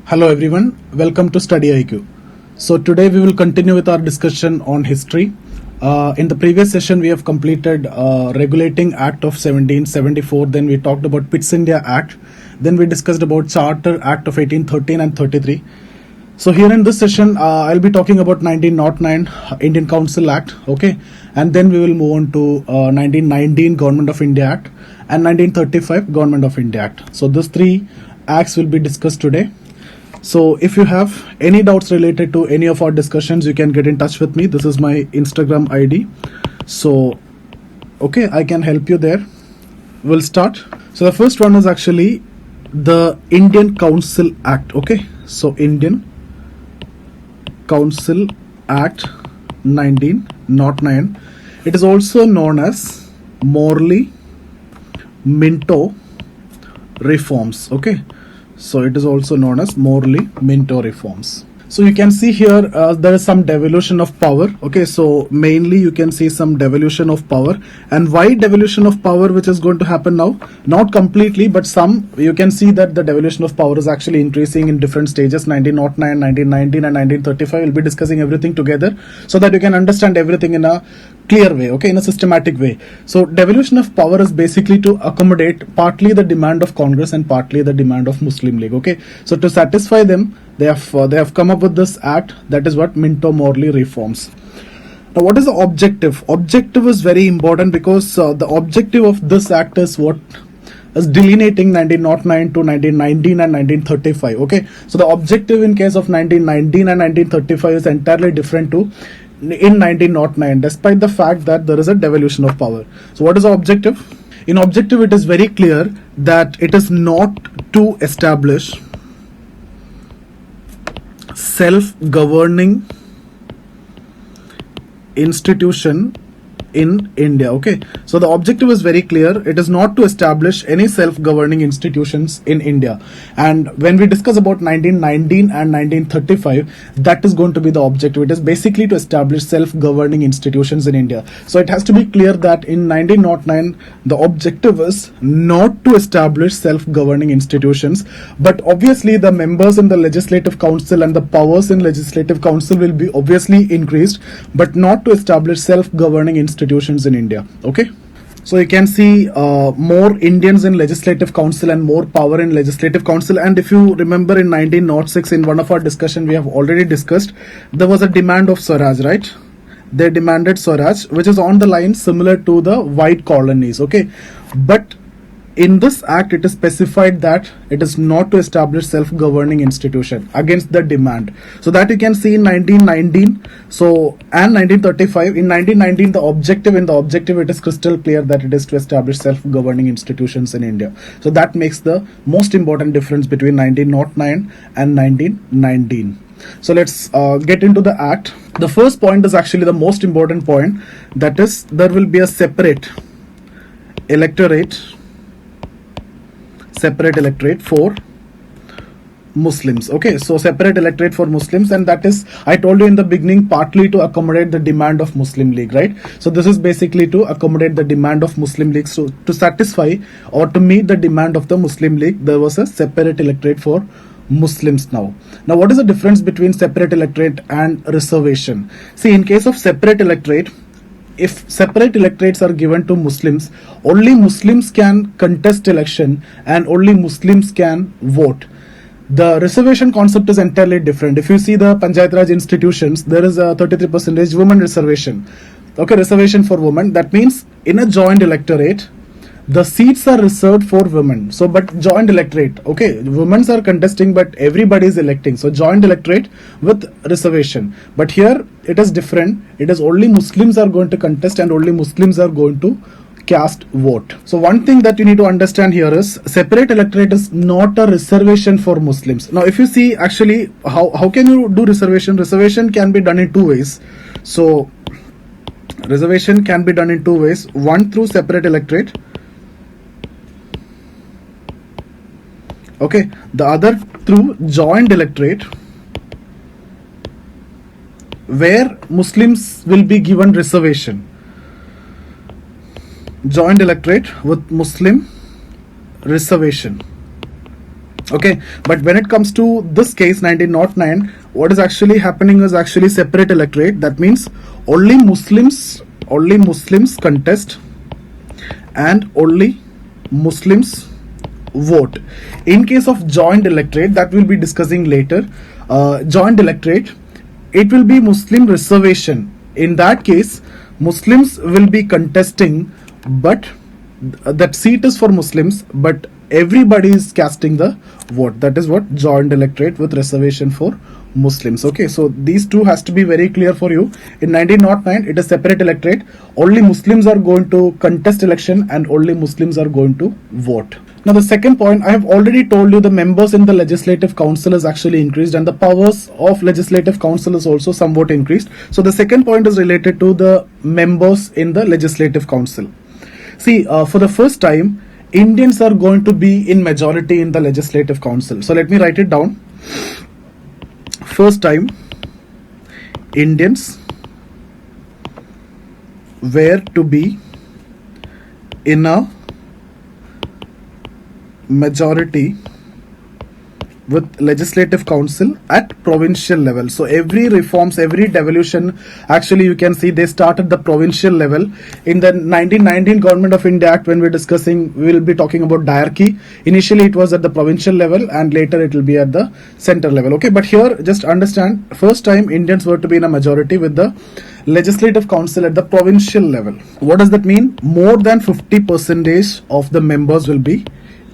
Hello everyone, welcome to StudyIQ. So today we will continue with our discussion on history. In the previous session we have completed Regulating Act of 1774, then we talked about Pitt's India Act, then we discussed about Charter Act of 1813 and 33. So here in this session I'll be talking about 1909 Indian Council Act, okay, and then we will move on to 1919 Government of India Act and 1935 Government of India Act. So these three acts will be discussed today. So if you have any doubts related to any of our discussions, you can get in touch with me. This is my Instagram ID. So, okay, I can help you there. We'll start. So the first one is actually the Indian Council Act. Okay, so Indian Council Act 1909. It is also known as Morley-Minto reforms. Okay. So it is also known as Morley-Minto reforms. So you can see here there is some devolution of power. Okay, so mainly you can see some devolution of power. And why devolution of power, which is going to happen now? Not completely, but some. You can see that the devolution of power is actually increasing in different stages. 1909, 1919 and 1935. We'll be discussing everything together so that you can understand everything in a clear way, okay, in a systematic way. So devolution of power is basically to accommodate partly the demand of Congress and partly the demand of Muslim League. Okay, so to satisfy them, they have come up with this act, that is what Minto-Morley reforms. Now what is the objective? Objective is very important because the objective of this act is what is delineating 1909 to 1919 and 1935. Okay, so the objective in case of 1919 and 1935 is entirely different to in 1909, despite the fact that there is a devolution of power. So what is the objective? In objective it is very clear that it is not to establish self-governing institution in India. Okay, so the objective is very clear. It is not to establish any self-governing institutions in India. And when we discuss about 1919 and 1935, that is going to be the objective. It is basically to establish self-governing institutions in India. So it has to be clear that in 1909 the objective is not to establish self-governing institutions, but obviously the members in the Legislative Council and the powers in Legislative Council will be obviously increased, but not to establish self-governing institutions in India. Okay, so you can see more Indians in Legislative Council and more power in Legislative Council. And if you remember in 1906, in one of our discussion we have already discussed, there was a demand of Swaraj, right? They demanded Swaraj, which is on the line similar to the white colonies. Okay, but in this act it is specified that it is not to establish self-governing institution against the demand. So that you can see in 1919 so and 1935. In 1919 the objective it is crystal clear that it is to establish self-governing institutions in India. So that makes the most important difference between 1909 and 1919. So let's get into the act. The first point is actually the most important point, that is there will be a separate electorate for Muslims. Okay, so separate electorate for Muslims, and that is, I told you in the beginning, partly to accommodate the demand of Muslim League, right? So this is basically to accommodate the demand of Muslim League. So to satisfy or to meet the demand of the Muslim League, there was a separate electorate for Muslims. Now what is the difference between separate electorate and reservation? See, in case of separate electorate, if separate electorates are given to Muslims, only Muslims can contest election and only Muslims can vote. The reservation concept is entirely different. If you see the Panchayat Raj institutions, there is a 33% women reservation. Okay, reservation for women. That means in a joint electorate, the seats are reserved for women. So, but joint electorate, okay, women are contesting, but everybody is electing. So, joint electorate with reservation. But here it is different. It is only Muslims are going to contest and only Muslims are going to cast vote. So, one thing that you need to understand here is separate electorate is not a reservation for Muslims. Now, if you see actually how can you do reservation? Reservation can be done in two ways. So, reservation can be done in two ways. One through separate electorate. Okay, the other through joint electorate, where Muslims will be given reservation. Joint electorate with Muslim reservation. Okay, but when it comes to this case 1909, what is actually happening is actually separate electorate. That means only Muslims contest and only Muslims vote. In case of joint electorate, that we'll be discussing later, joint electorate, it will be Muslim reservation. In that case, Muslims will be contesting, but that seat is for Muslims, but everybody is casting the vote. That is what joint electorate with reservation for Muslims. Okay, so these two has to be very clear for you. In 1909, it is separate electorate. Only Muslims are going to contest election and only Muslims are going to vote. Now the second point, I have already told you the members in the Legislative Council is actually increased and the powers of Legislative Council is also somewhat increased. So the second point is related to the members in the Legislative Council. See, for the first time, Indians are going to be in majority in the Legislative Council. So let me write it down. First time, Indians were to be in a majority with Legislative Council at provincial level. So every reforms, every devolution, actually you can see they start at the provincial level. In the 1919 Government of India Act, when we're discussing, we'll be talking about diarchy. Initially it was at the provincial level and later it will be at the center level. Okay, but here just understand, first time Indians were to be in a majority with the Legislative Council at the provincial level. What does that mean? More than 50% of the members will be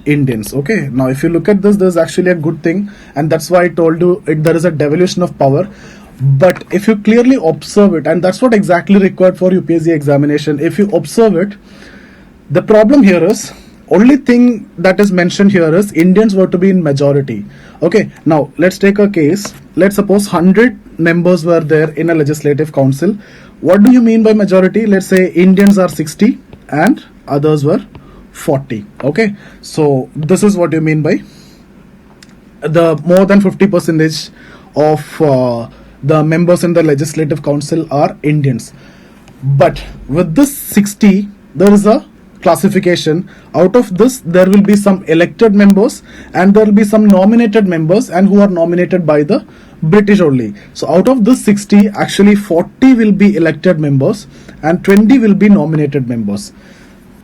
Indians. Okay, now if you look at this, there's actually a good thing, and that's why I told you there is a devolution of power. But if you clearly observe it, and that's what exactly required for UPSC examination, if you observe it, the problem here is, only thing that is mentioned here is Indians were to be in majority. Okay, now let's take a case. Let's suppose 100 members were there in a Legislative Council. What do you mean by majority? Let's say Indians are 60 and others were 40. Okay, so this is what you mean by the more than 50% of the members in the Legislative Council are Indians. But with this 60, there is a classification. Out of this, there will be some elected members and there will be some nominated members, and who are nominated by the British only. So out of this 60, actually 40 will be elected members and 20 will be nominated members.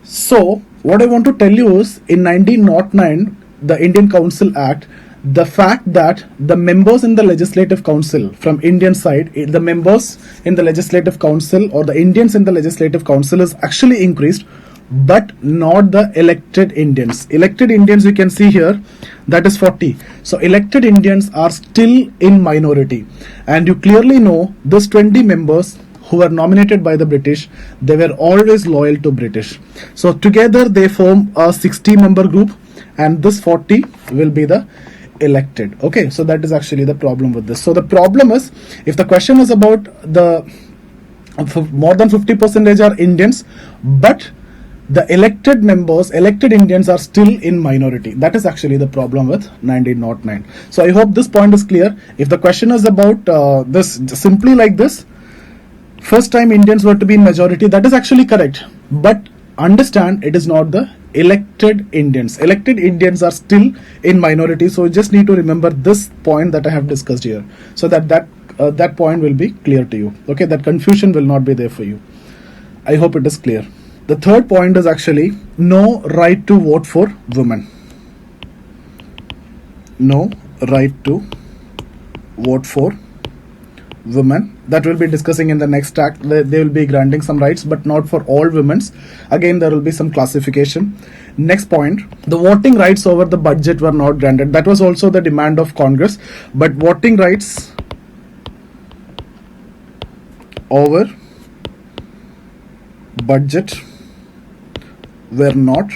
So what I want to tell you is, in 1909, the Indian Council Act, the fact that the members in the Legislative Council from Indian side, the members in the Legislative Council or the Indians in the Legislative Council is actually increased, but not the elected Indians. Elected Indians you can see here, that is 40. So elected Indians are still in minority, and you clearly know this 20 members who were nominated by the British, they were always loyal to British. So together they form a 60-member group, and this 40 will be the elected. Okay, so that is actually the problem with this. So the problem is, if the question is about the more than 50% are Indians, but the elected members, elected Indians are still in minority. That is actually the problem with 1909. So I hope this point is clear. If the question is about this, simply like this, first time Indians were to be in majority, that is actually correct. But understand, it is not the elected Indians. Elected Indians are still in minority. So you just need to remember this point that I have discussed here, so that that point will be clear to you. Okay, that confusion will not be there for you. I hope it is clear. The third point is actually no right to vote for women. No right to vote for women. That will be discussing in the next act. They will be granting some rights, but not for all women. Again, there will be some classification. Next point, the voting rights over the budget were not granted. That was also the demand of Congress, but voting rights over budget were not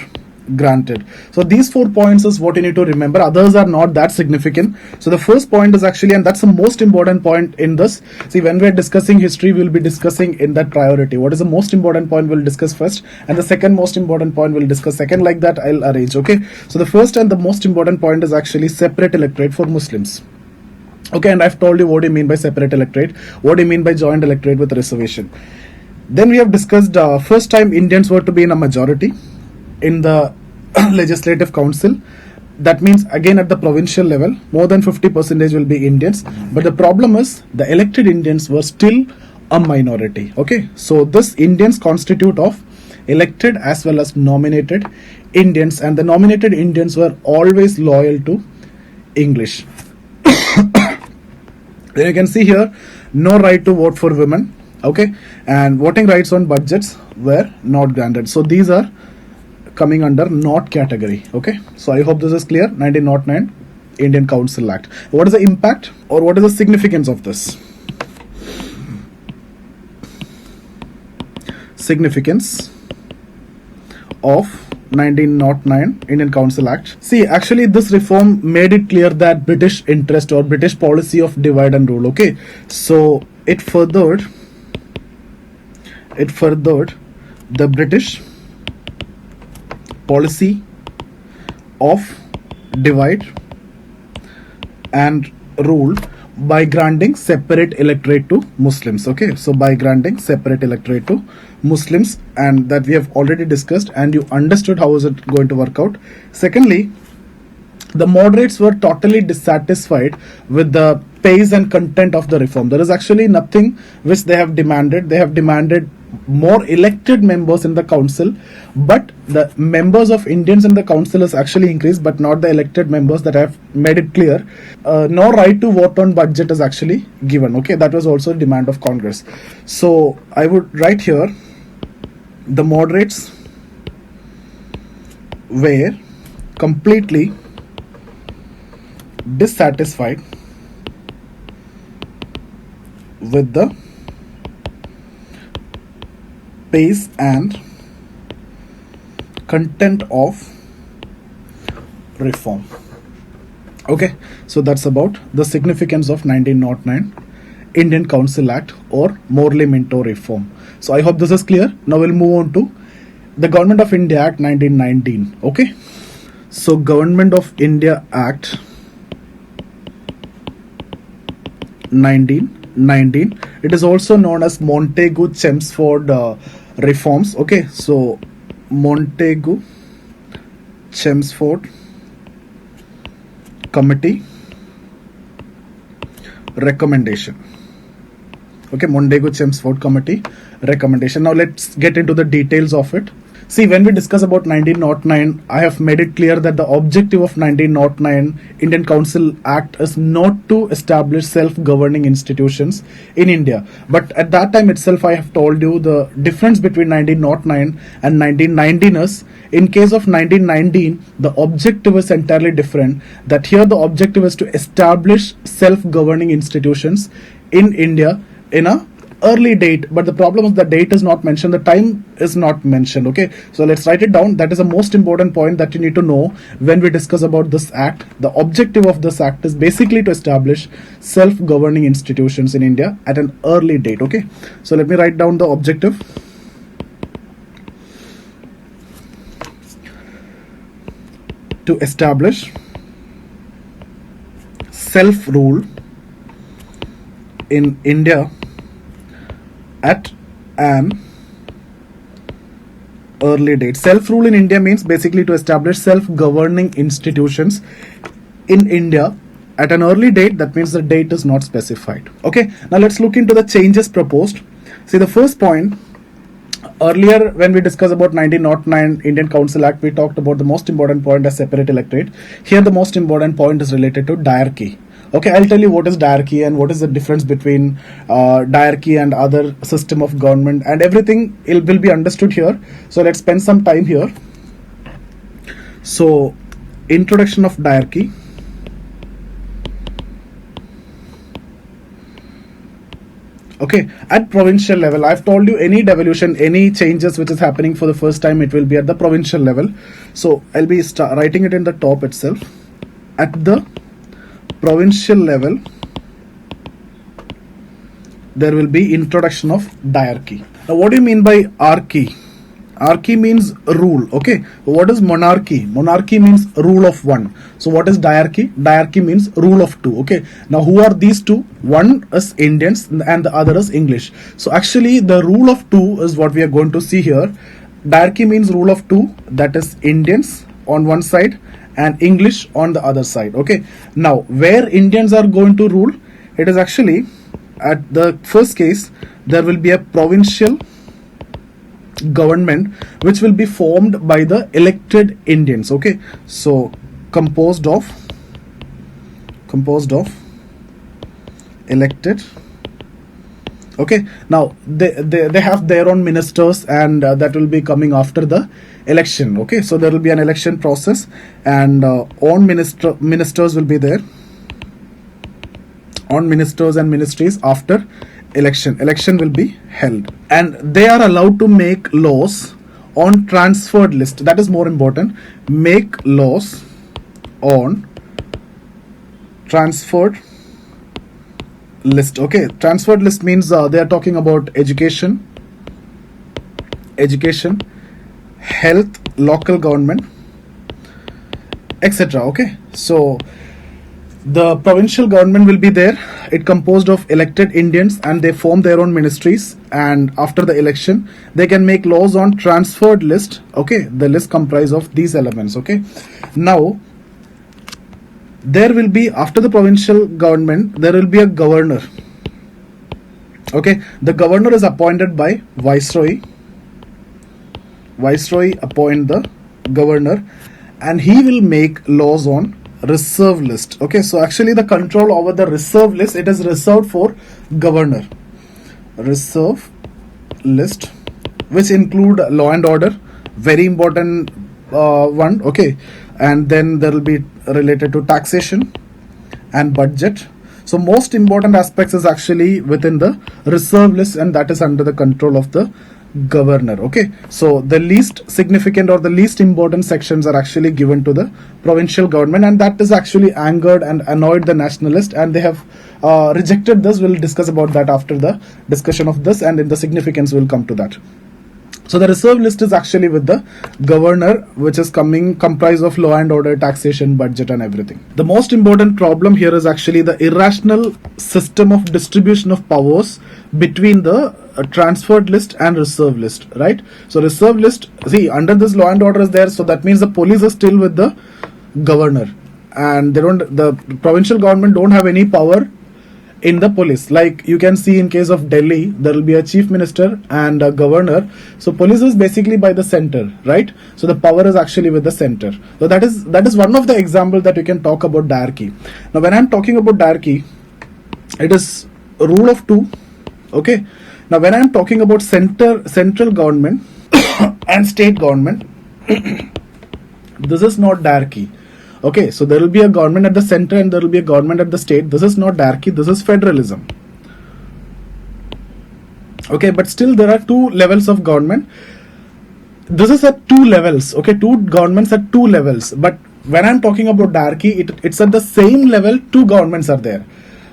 granted. So these 4 points is what you need to remember. Others are not that significant. So the first point is actually, and that's the most important point in this. See, when we're discussing history, we'll be discussing in that priority. What is the most important point we'll discuss first, and the second most important point we'll discuss second. Like that I'll arrange. Okay, so the first and the most important point is actually separate electorate for Muslims. Okay, and I've told you what do you mean by separate electorate, what do you mean by joint electorate with reservation. Then we have discussed first time Indians were to be in a majority in the Legislative Council, that means again at the provincial level more than 50% will be Indians, but the problem is the elected Indians were still a minority. Okay, so this Indians constitute of elected as well as nominated Indians, and the nominated Indians were always loyal to English. Then you can see here, no right to vote for women, okay, and voting rights on budgets were not granted. So these are coming under not category. Okay, so I hope this is clear. 1909 Indian Council Act. What is the impact or what is the significance of this? Significance of 1909 Indian Council Act. See, actually this reform made it clear that British interest or British policy of divide and rule. Okay, so it furthered the British policy of divide and rule by granting separate electorate to Muslims. Okay, so by granting separate electorate to Muslims, and that we have already discussed and you understood how is it going to work out. Secondly, the moderates were totally dissatisfied with the pace and content of the reform. There is actually nothing which they have demanded. They have demanded more elected members in the council, but the members of Indians in the council is actually increased, but not the elected members. That I have made it clear. No right to vote on budget is actually given. Okay, that was also a demand of Congress. So I would write here, the moderates were completely dissatisfied with the pace and content of reform. Okay, so that's about the significance of 1909 Indian Council Act or Morley Minto reform. So I hope this is clear. Now we'll move on to the Government of India Act 1919. Okay, so Government of India Act 1919. It is also known as Montagu-Chelmsford reforms. Okay, so Montagu-Chelmsford Committee recommendation. Okay, Montagu-Chelmsford Committee recommendation. Now let's get into the details of it. See, when we discuss about 1909, I have made it clear that the objective of 1909 Indian Council Act is not to establish self-governing institutions in India. But at that time itself, I have told you the difference between 1909 and 1919 is, in case of 1919, the objective is entirely different. That here the objective is to establish self-governing institutions in India in a early date, but the problem is the date is not mentioned, the time is not mentioned. Okay, so let's write it down. That is the most important point that you need to know when we discuss about this act. The objective of this act is basically to establish self-governing institutions in India at an early date. Okay, so let me write down the objective. To establish self-rule in India at an early date. Self-rule in India means basically to establish self-governing institutions in India at an early date. That means the date is not specified. Okay, now let's look into the changes proposed. See, the first point, earlier when we discussed about 1909 Indian Council Act, we talked about the most important point as separate electorate. Here the most important point is related to diarchy. Okay, I'll tell you what is diarchy and what is the difference between diarchy and other system of government, and everything will be understood here. So let's spend some time here. So, introduction of diarchy. Okay, at provincial level, I've told you any devolution, any changes which is happening for the first time, it will be at the provincial level. So I'll be writing it in the top itself. At the provincial level, there will be introduction of diarchy. Now, what do you mean by archy? Archy means rule. Okay, what is monarchy? Monarchy means rule of one. So what is diarchy? Diarchy means rule of two. Okay, now who are these two? One is Indians and the other is English. So actually the rule of two is what we are going to see here. Diarchy means rule of two, that is Indians on one side and English on the other side. Okay, now where Indians are going to rule, it is actually at the first case there will be a provincial government which will be formed by the elected Indians. Okay, so composed of elected. Okay, now they have their own ministers, and that will be coming after the election. Okay, so there will be an election process, and on ministers will be there, on ministers and ministries after election will be held, and they are allowed to make laws on transferred list. That is more important. Make laws on transferred list. Okay, transferred list means they are talking about education, health, local government, etc. Okay, so the provincial government will be there. It composed of elected Indians, and they form their own ministries, and after the election they can make laws on transferred list. Okay, the list comprise of these elements. Okay, now there will be, after the provincial government, there will be a governor. Okay, the governor is appointed by viceroy. Viceroy appoint the governor, and he will make laws on reserve list. Okay, so actually the control over the reserve list, it is reserved for governor. Reserve list, which include law and order, very important one. Okay, and then there will be related to taxation and budget. So most important aspects is actually within the reserve list, and that is under the control of the governor. Okay, so the least significant or the least important sections are actually given to the provincial government, and that is actually angered and annoyed the nationalists, and they have rejected this. We'll discuss about that after the discussion of this, and in the significance we'll come to that. So the reserve list is actually with the governor, which is comprised of law and order, taxation, budget, and everything. The most important problem here is actually the irrational system of distribution of powers between the transferred list and reserve list, right? So reserve list, see, under this law and order is there, so that means the police is still with the governor, and the provincial government don't have any power in the police. Like you can see in case of Delhi, there will be a chief minister and a governor. So police is basically by the center, right? So the power is actually with the center. So that is one of the examples that you can talk about diarchy. Now when I'm talking about diarchy, it is rule of two. Okay, now when I'm talking about central government and state government, this is not diarchy. Okay, so there will be a government at the center and there will be a government at the state. This is not diarchy, this is federalism. Okay, but still there are two levels of government. This is at two levels. Okay, two governments at two levels. But when I'm talking about diarchy, it's at the same level, two governments are there.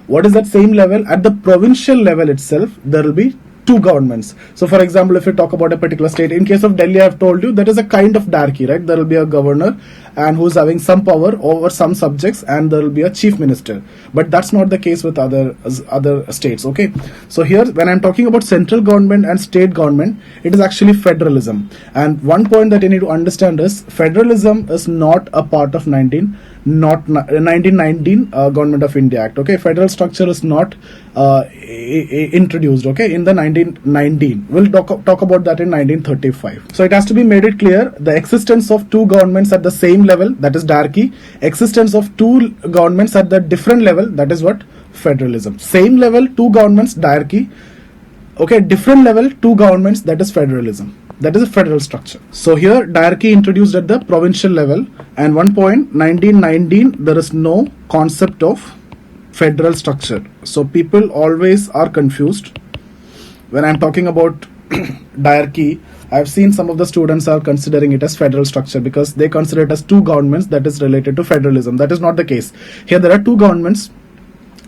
What is that same level? At the provincial level itself, there will be two governments. So for example, if you talk about a particular state, in case of Delhi, I have told you that is a kind of diarchy, right? There will be a governor and who's having some power over some subjects, and there will be a chief minister. But that's not the case with other states. Okay, so here when I'm talking about central government and state government, it is actually federalism. And one point that you need to understand is federalism is not a part of 1919 Government of India Act. Okay, federal structure is not introduced. Okay, in the 1919, we'll talk about that in 1935. So it has to be made it clear the existence of two governments at the same level, that is diarchy. Existence of two governments at the different level, that is what? Federalism. Same level, two governments, diarchy. Okay, different level, two governments, that is federalism. That is a federal structure. So here diarchy introduced at the provincial level, and one point, 1919, there is no concept of federal structure. So people always are confused when I'm talking about diarchy. I've seen some of the students are considering it as federal structure because they consider it as two governments, that is related to federalism. That is not the case. Here there are two governments,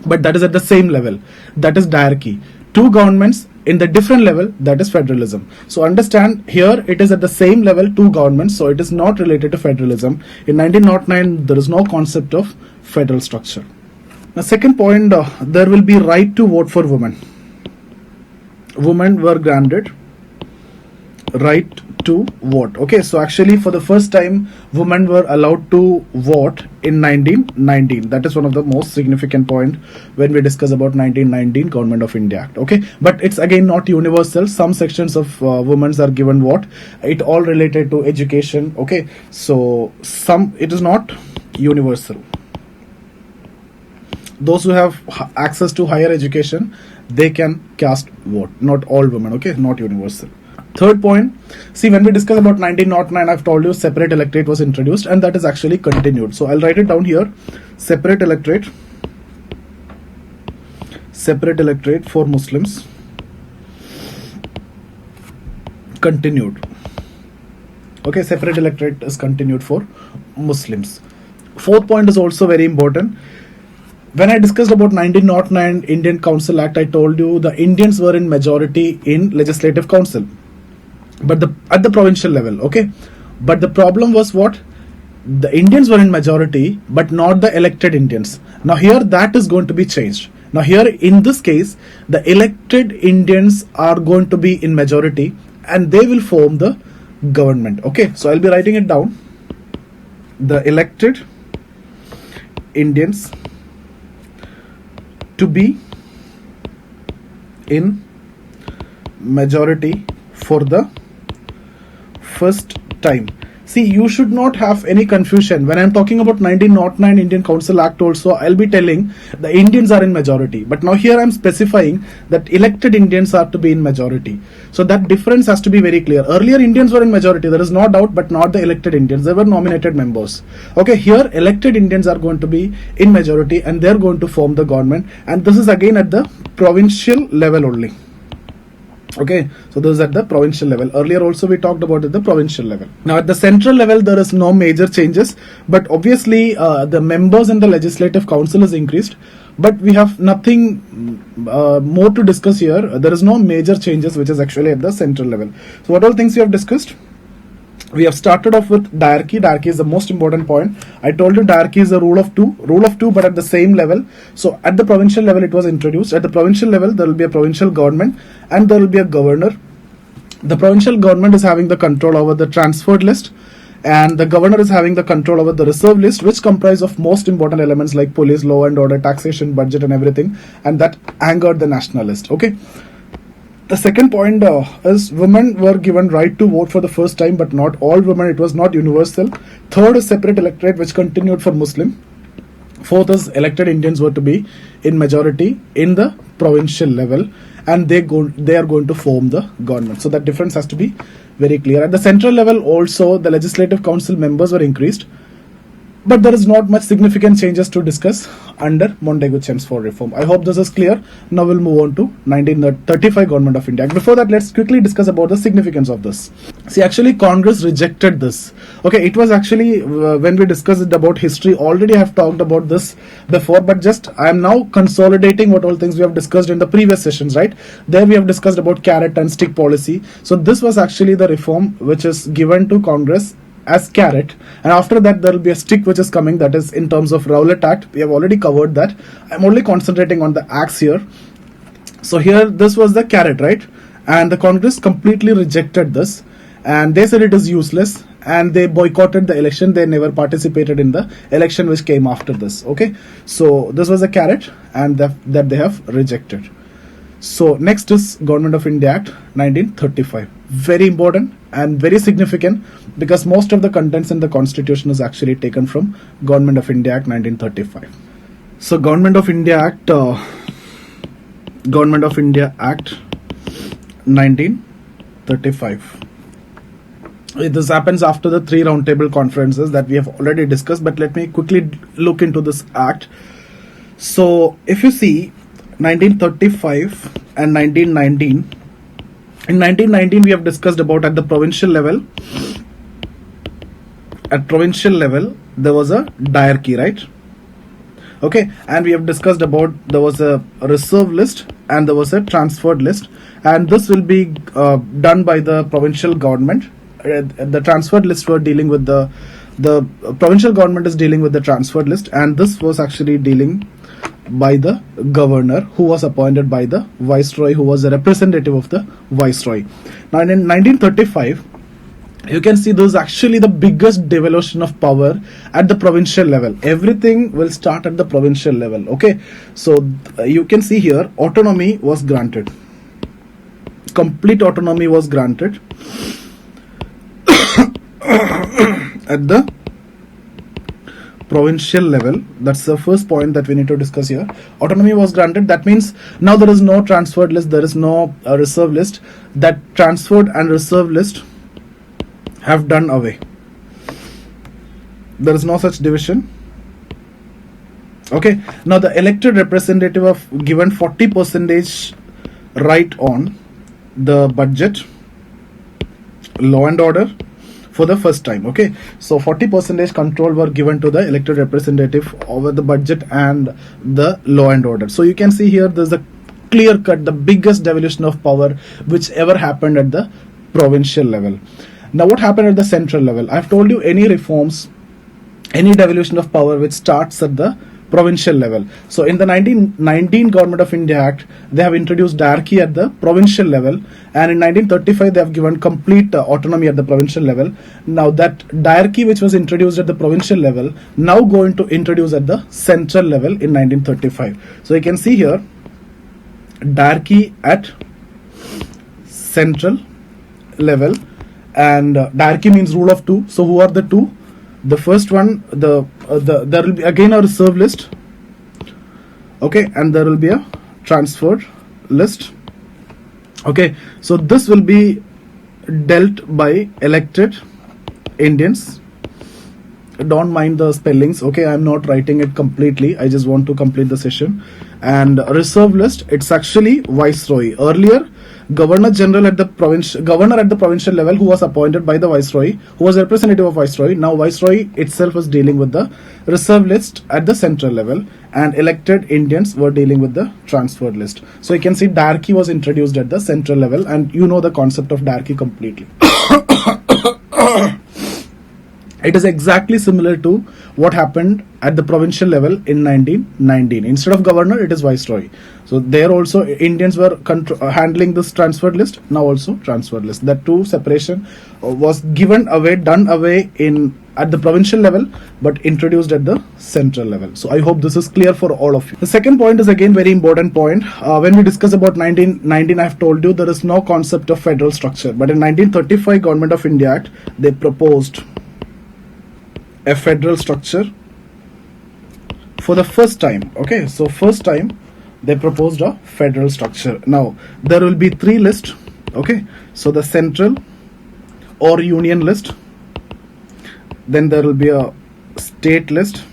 but that is at the same level, that is diarchy. Two governments in the different level, that is federalism. So understand, here it is at the same level, two governments, so it is not related to federalism. In 1909, there is no concept of federal structure. Now second point, there will be right to vote for women. Women were granted right to vote. Okay, so actually for the first time women were allowed to vote in 1919. That is one of the most significant point when we discuss about 1919 Government of India Act. Okay, but it's again not universal. Some sections of women are given vote. It all related to education. Okay, so it is not universal. Those who have access to higher education, they can cast vote. Not all women. Okay, not universal. Third point, see, when we discuss about 1909, I've told you separate electorate was introduced, and that is actually continued. So I'll write it down here. Separate electorate for Muslims continued. Okay, separate electorate is continued for Muslims. Fourth point is also very important. When I discussed about 1909 Indian Council Act, I told you the Indians were in majority in Legislative Council, but at the provincial level. Okay, but the problem was what? The Indians were in majority, but not the elected Indians. Now here that is going to be changed. Now here in this case, the elected Indians are going to be in majority, and they will form the government. Okay, so I'll be writing it down. The elected Indians to be in majority for the first time. See, you should not have any confusion. When I'm talking about 1909 Indian Council Act also, I'll be telling the Indians are in majority. But now here I'm specifying that elected Indians are to be in majority. So that difference has to be very clear. Earlier Indians were in majority, there is no doubt, but not the elected Indians. They were nominated members. Okay, here elected Indians are going to be in majority, and they're going to form the government. And this is again at the provincial level only. Okay, so this is at the provincial level. Earlier also we talked about at the provincial level. Now at the central level there is no major changes, but obviously the members in the Legislative Council is increased, but we have nothing more to discuss here. There is no major changes which is actually at the central level. So what all things we have discussed? We have started off with diarchy. Diarchy is the most important point. I told you diarchy is a rule of two, but at the same level. So at the provincial level it was introduced. At the provincial level there will be a provincial government and there will be a governor. The provincial government is having the control over the transferred list, and the governor is having the control over the reserve list, which comprise of most important elements like police, law and order, taxation, budget and everything, and that angered the nationalist. Okay. The second point is women were given right to vote for the first time, but not all women. It was not universal. Third is separate electorate, which continued for Muslim. Fourth is elected Indians were to be in majority in the provincial level, and they are going to form the government. So that difference has to be very clear. At the central level also, the Legislative Council members were increased, but there is not much significant changes to discuss under Montagu-Chelmsford reform. I hope this is clear. Now we'll move on to 1935 Government of India. Before that, let's quickly discuss about the significance of this. See, actually Congress rejected this. Okay, it was actually when we discussed about history, already I have talked about this before, but just I am now consolidating what all things we have discussed in the previous sessions, right? There we have discussed about carrot and stick policy. So this was actually the reform which is given to Congress as carrot, and after that there will be a stick which is coming, that is in terms of Rowlatt Act. We have already covered that. I'm only concentrating on the acts here. So here this was the carrot, right? And the Congress completely rejected this, and they said it is useless, and they boycotted the election. They never participated in the election which came after this. Okay, so this was a carrot, and that they have rejected. So next is Government of India Act 1935. Very important and very significant, because most of the contents in the constitution is actually taken from Government of India Act 1935. So Government of India Act 1935. This happens after the 3 roundtable conferences that we have already discussed, but let me quickly look into this act. So if you see 1935 and 1919, in 1919 we have discussed about at the provincial level. At provincial level there was a diarchy, right? Okay, and we have discussed about there was a reserve list and there was a transferred list, and this will be done by the provincial government. The transferred list were dealing with the provincial government is dealing with the transferred list, and this was actually dealing by the governor, who was appointed by the viceroy, who was a representative of the viceroy. Now in 1935, you can see this is actually the biggest devolution of power at the provincial level. Everything will start at the provincial level. Okay, so you can see here autonomy was granted. Complete autonomy was granted at the provincial level. That's the first point that we need to discuss here. Autonomy was granted. That means now there is no transferred list, there is no reserve list. That transferred and reserve list have done away. There is no such division. Okay, now the elected representative of given 40% right on the budget, law and order for the first time. Okay, so 40% control were given to the elected representative over the budget and the law and order. So you can see here there's a clear cut, the biggest devolution of power which ever happened at the provincial level. Now what happened at the central level? I've told you any reforms, any devolution of power which starts at the provincial level. So in the 1919 Government of India Act, they have introduced diarchy at the provincial level, and in 1935 they have given complete autonomy at the provincial level. Now that diarchy which was introduced at the provincial level now going to introduce at the central level in 1935. So you can see here diarchy at central level, and diarchy means rule of two. So who are the two? The first one, there will be again a reserve list, okay, and there will be a transferred list. Okay, so this will be dealt by elected Indians. Don't mind the spellings, okay, I'm not writing it completely, I just want to complete the session. And reserve list, it's actually viceroy. Earlier governor general at the governor at the provincial level, who was appointed by the viceroy, who was representative of viceroy. Now viceroy itself was dealing with the reserve list at the central level, and elected Indians were dealing with the transferred list. So you can see diarchy was introduced at the central level, and you know the concept of diarchy completely. It is exactly similar to what happened at the provincial level in 1919. Instead of governor, it is viceroy. So there also Indians were handling this transferred list. Now also transferred list. That two separation was given away, done away at the provincial level, but introduced at the central level. So I hope this is clear for all of you. The second point is again very important point. When we discuss about 1919, I have told you there is no concept of federal structure. But in 1935 Government of India Act, they proposed a federal structure for the first time. Okay, so first time they proposed a federal structure. Now there will be three lists. Okay, so the central or union list, then there will be a state list.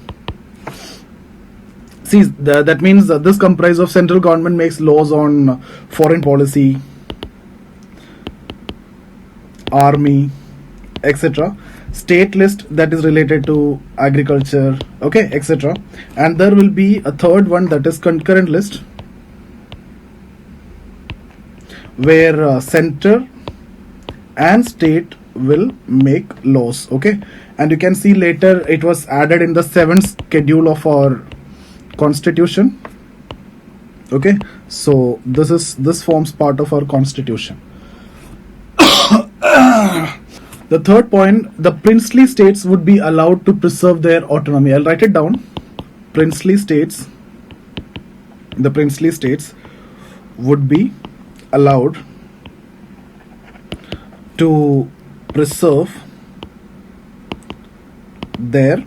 See, that means this comprises of central government makes laws on foreign policy, army, etc. State list, that is related to agriculture, okay, etc. And there will be a third one, that is concurrent list, where center and state will make laws. Okay, and you can see later it was added in the 7th schedule of our constitution. Okay, so this forms part of our constitution. The third point, the princely states would be allowed to preserve their autonomy. I'll write it down. Princely states, the princely states would be allowed to preserve their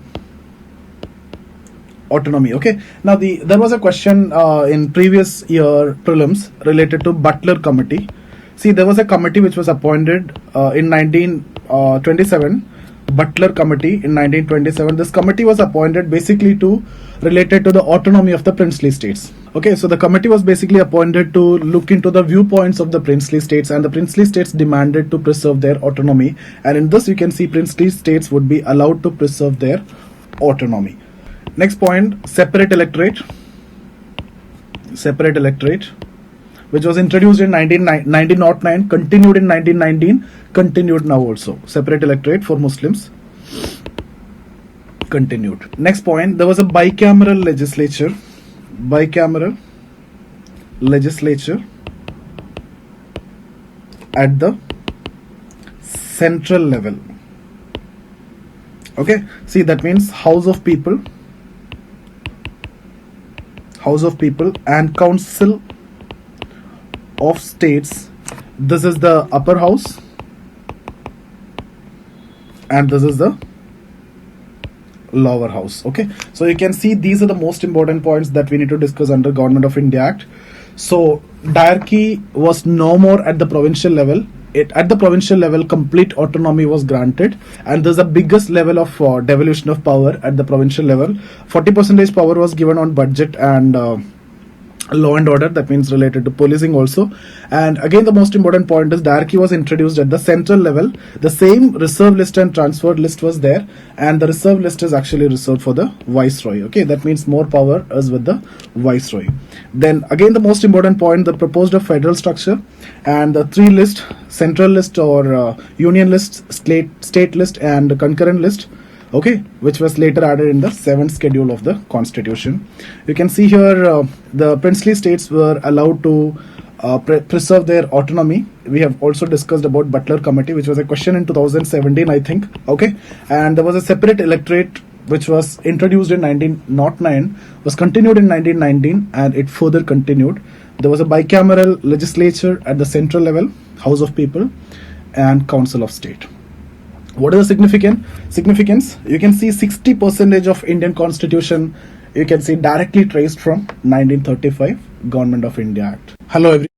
autonomy. Okay, now there was a question in previous year prelims related to Butler Committee. See, there was a committee which was appointed in 1927, Butler Committee in 1927. This committee was appointed basically related to the autonomy of the princely states. Okay, so the committee was basically appointed to look into the viewpoints of the princely states, and the princely states demanded to preserve their autonomy. And in this you can see princely states would be allowed to preserve their autonomy. Next point, separate electorate. Separate electorate, which was introduced in 1909, continued in 1919, continued now also. Separate electorate for Muslims, continued. Next point, there was a bicameral legislature. bicameral legislature at the central level. Okay, see, that means House of People and Council of States. This is the upper house and this is the lower house. Okay, so you can see these are the most important points that we need to discuss under Government of India Act. So diarchy was no more at the provincial level. At the provincial level, complete autonomy was granted, and there's the biggest level of devolution of power at the provincial level. 40% power was given on budget and law and order, that means related to policing also. And again, the most important point is diarchy was introduced at the central level. The same reserve list and transferred list was there, and the reserve list is actually reserved for the viceroy. Okay, that means more power is with the viceroy. Then again, the most important point, the proposed of federal structure and the three list: central list or union list, state list and concurrent list. Okay, which was later added in the 7th schedule of the constitution. You can see here the princely states were allowed to preserve their autonomy. We have also discussed about Butler Committee, which was a question in 2017, I think. Okay, and there was a separate electorate which was introduced in 1909, was continued in 1919, and it further continued. There was a bicameral legislature at the central level, House of People and Council of State. What is the significance? You can see 60% of Indian Constitution, you can see directly traced from 1935 Government of India Act. Hello everyone.